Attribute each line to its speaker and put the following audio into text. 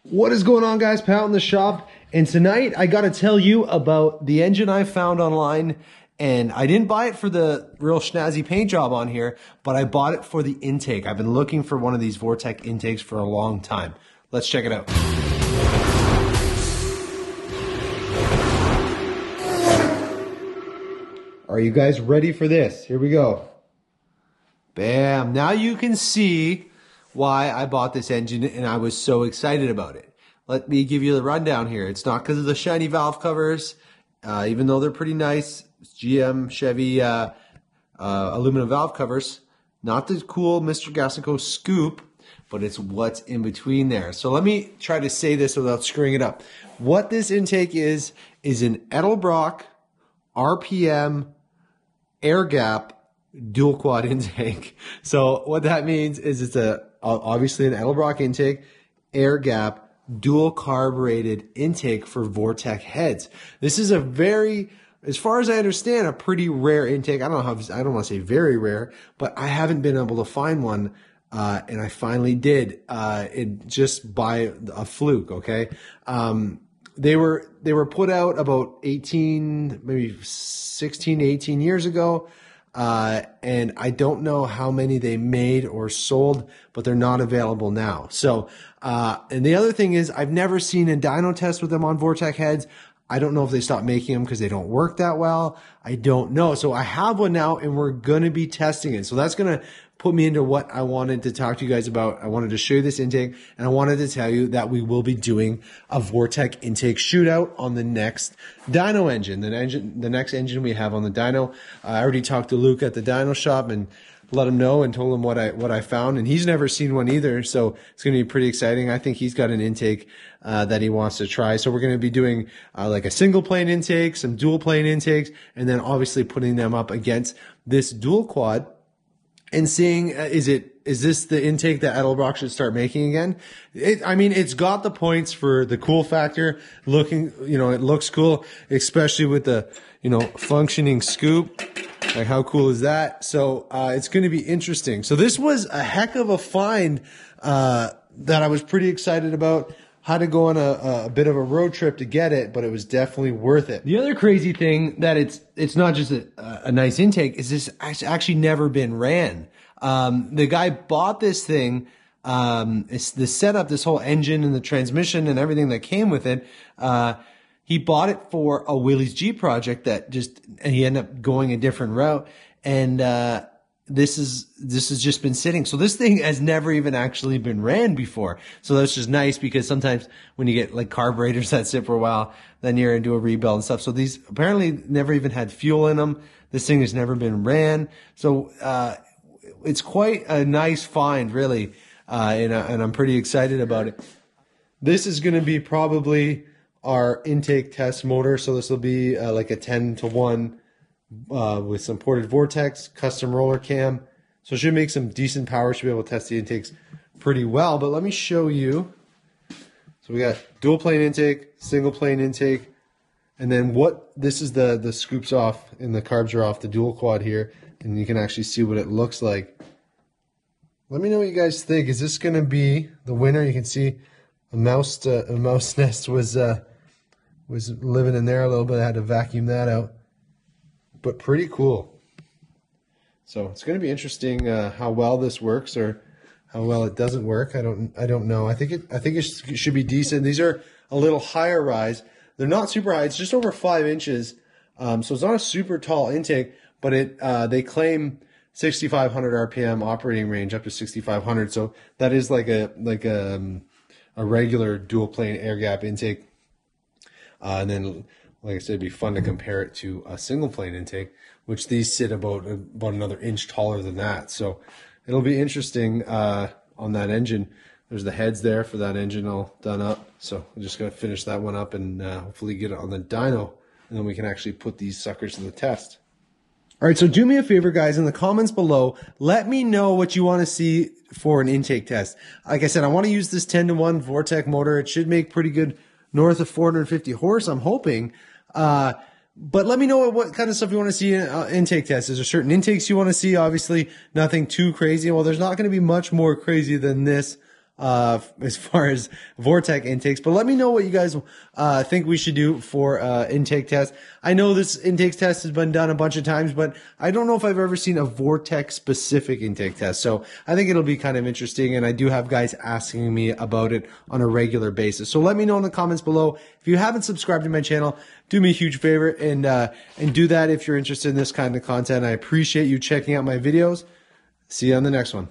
Speaker 1: What is going on, guys? Pat in the shop, and tonight I got to tell you about the engine I found online. And I didn't buy it for the real snazzy paint job on here, but I bought it for the intake. I've been looking for one of these Vortec intakes for a long time. Let's check it out. Are you guys ready for this? Here we go. Bam. Now you can see why I bought this engine and I was so excited about it. Let me give you the rundown here. It's not because of the shiny valve covers, even though they're pretty nice. It's GM, Chevy aluminum valve covers. Not the cool Mr. Gassico scoop, but it's what's in between there. So let me try to say this without screwing it up. What this intake is an Edelbrock RPM air gap dual quad intake. So what that means is it's obviously an Edelbrock intake, air gap, dual carbureted intake for Vortec heads. This is a very, as far as I understand, a pretty rare intake. I don't want to say very rare, but I haven't been able to find one. And I finally did, it just by a fluke. Okay. They were put out about 18, maybe 16, 18 years ago. And I don't know how many they made or sold, but they're not available now. So, and the other thing is I've never seen a dyno test with them on Vortec heads. I don't know if they stopped making them because they don't work that well. I don't know. So I have one now and we're going to be testing it. So that's going to put me into what I wanted to talk to you guys about. I wanted to show you this intake and I wanted to tell you that we will be doing a Vortec intake shootout on the next dyno engine. The next engine we have on the dyno. I already talked to Luke at the dyno shop and let him know and told him what I found, and he's never seen one either, so it's going to be pretty exciting. I think he's got an intake that he wants to try, so we're going to be doing like a single plane intake, some dual plane intakes, and then obviously putting them up against this dual quad and seeing is this the intake that Edelbrock should start making again? I mean, it's got the points for the cool factor. Looking, it looks cool, especially with the functioning scoop. Like, how cool is that? So it's going to be interesting. So this was a heck of a find that I was pretty excited about. Had to go on a bit of a road trip to get it, but it was definitely worth it. The other crazy thing that it's not just a nice intake is this actually never been ran. The guy bought this thing. It's the setup, this whole engine and the transmission and everything that came with it. He bought it for a Willys Jeep project and he ended up going a different route. And, this has just been sitting. So this thing has never even actually been ran before. So that's just nice because sometimes when you get like carburetors that sit for a while, then you're into a rebuild and stuff. So these apparently never even had fuel in them. This thing has never been ran. So, it's quite a nice find, really. And I'm pretty excited about it. This is going to be probably our intake test motor. So this will be like a 10-to-1 with some ported Vortex, custom roller cam. So it should make some decent power. Should be able to test the intakes pretty well. But let me show you. So we got dual plane intake, single plane intake, and then this is the scoops off and the carbs are off the dual quad here. And you can actually see what it looks like. Let me know what you guys think. Is this going to be the winner? You can see a mouse nest was living in there a little bit. I had to vacuum that out, but pretty cool. So it's going to be interesting how well this works or how well it doesn't work. I don't know. I think it should be decent. These are a little higher rise. They're not super high. It's just over 5 inches. So it's not a super tall intake, but they claim 6,500 RPM operating range up to 6,500. So that is like a regular dual plane air gap intake. And then, like I said, it'd be fun to compare it to a single plane intake, which these sit about another inch taller than that. So it'll be interesting on that engine. There's the heads there for that engine all done up. So I'm just going to finish that one up and hopefully get it on the dyno. And then we can actually put these suckers to the test. All right, so do me a favor, guys, in the comments below, let me know what you want to see for an intake test. Like I said, I want to use this 10-to-1 Vortec motor. It should make pretty good north of 450 horse, I'm hoping. But let me know what kind of stuff you want to see in intake tests. Is there certain intakes you want to see? Obviously, nothing too crazy. Well, there's not going to be much more crazy than this as far as Vortec intakes, but let me know what you guys think we should do for intake test. I know this intake test has been done a bunch of times, but I don't know if I've ever seen a Vortec specific intake test. So I think it'll be kind of interesting, and I do have guys asking me about it on a regular basis. So let me know in the comments below. If you haven't subscribed to my channel, do me a huge favor and do that if you're interested in this kind of content. I appreciate you checking out my videos. See you on the next one.